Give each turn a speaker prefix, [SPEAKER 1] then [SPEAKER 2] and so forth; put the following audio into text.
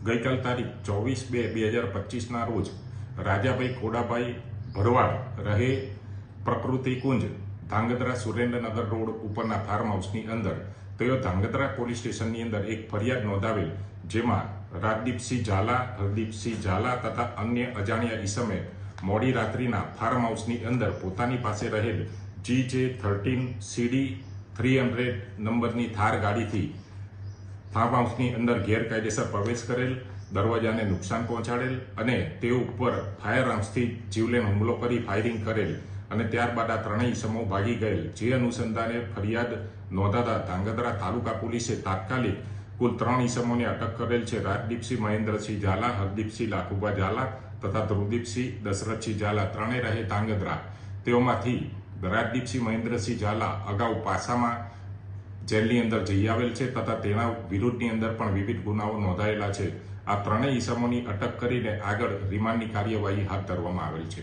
[SPEAKER 1] ગઈકાલ તારીખ 24/2/2025ના રોજ રાજાભાઈ ખોડાભાઈ ભરવાડ રહે પ્રકૃતિ કુંજ ધાંગધ્રા સુરેન્દ્રનગર રોડ ઉપરના ફાર્મ હાઉસની અંદર તેઓ ધાંગધ્રા પોલીસ સ્ટેશનની અંદર એક ફરિયાદ નોંધાવેલ, જેમાં રાજદીપસિંહ ઝાલા, હરદીપસિંહ ઝાલા તથા અન્ય અજાણ્યા ઈસમે મોડી રાત્રિના ફાર્મ હાઉસની અંદર પોતાની પાસે રહેલ GJ13 CD 300 નંબરની થાર ગાડીથી ફાર્મ હાઉસની અંદર ગેરકાયદેસર પ્રવેશ કરેલ, દરવાજાને નુકસાન પહોંચાડેલ અને તે ઉપર ફાયર આર્મ્સથી જીવલેણ હુમલો કરી ફાયરિંગ કરેલ અને ત્યારબાદ આ ત્રણેય ઈસમો ભાગી ગયેલ. જે અનુસંધાને ફરિયાદ નોંધાતા ધાંગધ્રા તાલુકા પોલીસે તાત્કાલિક કુલ 3 ઈસમોને અટક કરેલ છે. રાજદીપસિંહ મહેન્દ્રસિંહ ઝાલા, હરદીપસિંહ લાખુભા ઝાલા તથા ધ્રુવદીપસિંહ દશરથસિંહ ઝાલા, ત્રણેય રહે ધાંગધ્રા. તેઓમાંથી રાજદીપસિંહ મહેન્દ્રસિંહ ઝાલા અગાઉ પાસામાં જેલની અંદર જઈ આવેલ છે તથા તેના વિરુદ્ધની અંદર પણ વિવિધ ગુનાઓ નોંધાયેલા છે. આ ત્રણેય ઈસમોની અટક કરીને આગળ રિમાન્ડની કાર્યવાહી હાથ ધરવામાં આવેલ છે.